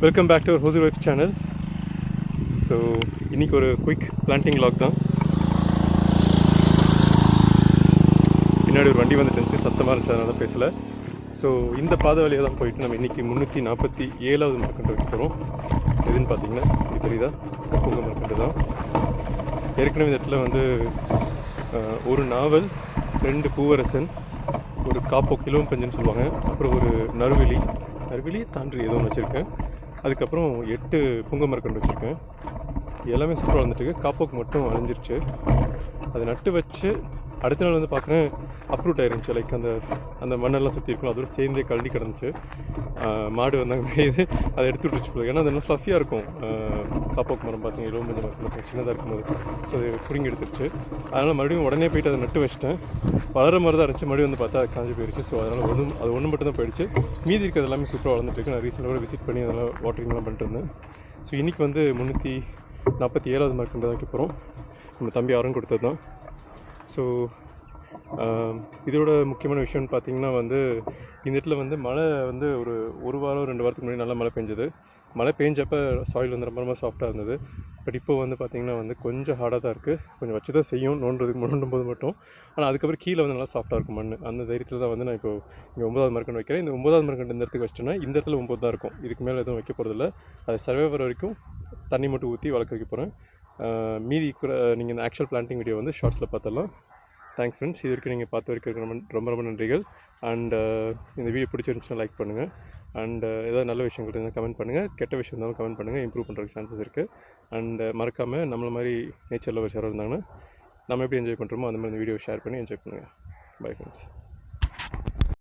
Welcome back to Hosi life channel. So இன்றைக்கி ஒரு quick planting lock தான். பின்னாடி ஒரு வண்டி வந்துட்டு இருந்துச்சு, சத்தமாக இருந்துச்சு, அதனால தான் பேசலை. ஸோ இந்த பாதை வழியாக தான் போயிட்டு நம்ம இன்றைக்கி 347வது மரக்கன்று வைக்க போகிறோம். எதுன்னு பார்த்தீங்கன்னா இது தெரியுதா, பூங்க மரக்கன்று தான். ஏற்கனவே இந்த இடத்துல வந்து ஒரு நாவல், 2 பூவரசன், ஒரு காப்போக் இலவம்பஞ்சுன்னு சொல்லுவாங்க, அப்புறம் ஒரு நறுவிலியை தாண்டி ஏதோ ஒன்று வச்சுருக்கேன். அதுக்கப்புறம் 8 புங்க மரக்கன்று வச்சுருக்கேன். எல்லாமே சூப்பராக வந்துட்டுருக்கு. காப்போக்கு மட்டும் அழிஞ்சிருச்சு. அதை நட்டு வச்சு அடுத்த நாள் வந்து பார்க்குறேன் அப்ரூட் ஆயிருந்துச்சு. லைக் அந்த மண்ணெல்லாம் சுற்றி இருக்கும், அதோட சேர்ந்தே கழட்டி கிடந்துச்சு. மாடு வந்தாங்க மேயுது, அதை எடுத்து விட்டுச்சு போகுது. ஏன்னா அது நல்லா ஃப்ளஃபியாக இருக்கும். காப்போக்கு மரம் பார்த்தீங்கன்னா இலவம்பஞ்சு மரம் பார்த்தீங்கன்னா சின்னதாக இருக்கும்போது ஸோ அது பிடுங்கி எடுத்துருச்சு. அதனால் மறுபடியும் உடனே போயிட்டு அதை நட்டு வச்சிட்டேன். வளர மாதிரி தான் இருந்துச்சு. மறுபடியும் வந்து பார்த்தா அது காஞ்சி போயிடுச்சு. ஸோ அதனால் அது ஒன்று மட்டும் தான் போயிடுச்சு. மீதி இருக்கிறது எல்லாமே சூப்பராக வளர்ந்துட்டுருக்கு. நான் ரீசெண்டாக கூட விசிட் பண்ணி அதெல்லாம் வாட்டரிங்லாம் பண்ணிட்டு இருந்தேன். ஸோ இன்றைக்கி வந்து 347வது மரக்கன்று தான் வைக்க போகிறோம். நம்ம தம்பி யாரும் கொடுத்தது தான். ஸோ இதோட முக்கியமான விஷயம்னு பார்த்தீங்கன்னா வந்து இந்த இடத்துல வந்து மழை வந்து ஒரு வாரம் 2 வாரத்துக்கு முன்னாடி நல்லா மழை பெஞ்சது. மழை பெஞ்சப்போ சாயில் வந்து ரொம்ப சாஃப்டாக இருந்தது. பட் இப்போ வந்து பார்த்திங்கன்னா வந்து கொஞ்சம் ஹார்டாக தான் இருக்குது. கொஞ்சம் வச்சு தான் செய்யும் நோண்டும் போது மட்டும். ஆனால் அதுக்கப்புறம் கீழே வந்து நல்லா சாஃப்டாக இருக்கும் மண். அந்த தைரியத்தில் தான் வந்து நான் இப்போ இங்கே 9வது மரக்கன்று வைக்கிறேன். இந்த 9வது மரக்கன்று இந்த இடத்துக்கு வச்சிட்டேன்னா இந்த இடத்துல 9 தான் இருக்கும். இதுக்கு மேலே எதுவும் வைக்க போகிறதில்ல. அது சர்வைவர் வரைக்கும் தண்ணி மட்டும் ஊற்றி வளர்க்க வைக்க போகிறேன். மீதி கூட நீங்கள் இந்த ஆக்சுவல் பிளான்டிங் வீடியோ வந்து ஷார்ட்ஸில் பார்த்தலாம். Thanks friends. இது வரைக்கும் நீங்கள் பார்த்த வரைக்கும் ரொம்ப நன்றிகள். அண்ட் இந்த வீடியோ பிடிச்சிருந்துச்சுன்னா லைக் பண்ணுங்கள். அண்ட் ஏதாவது நல்ல விஷயங்கள் இருந்தால் கமெண்ட் பண்ணுங்கள். கெட்ட விஷயம் இருந்தாலும் கமெண்ட் பண்ணுங்கள். இம்ப்ரூவ் பண்ணுறதுக்கு சான்சஸ் இருக்குது. அண்ட் மறக்காமல் நம்மள மாதிரி நேச்சர் லவர்ஸ் யாராவது இருந்தாங்கன்னா நம்ம எப்படி என்ஜாய் பண்ணுறோமோ அந்த மாதிரி இந்த வீடியோ ஷேர் பண்ணி என்ஜாய் பண்ணுங்கள். Bye friends.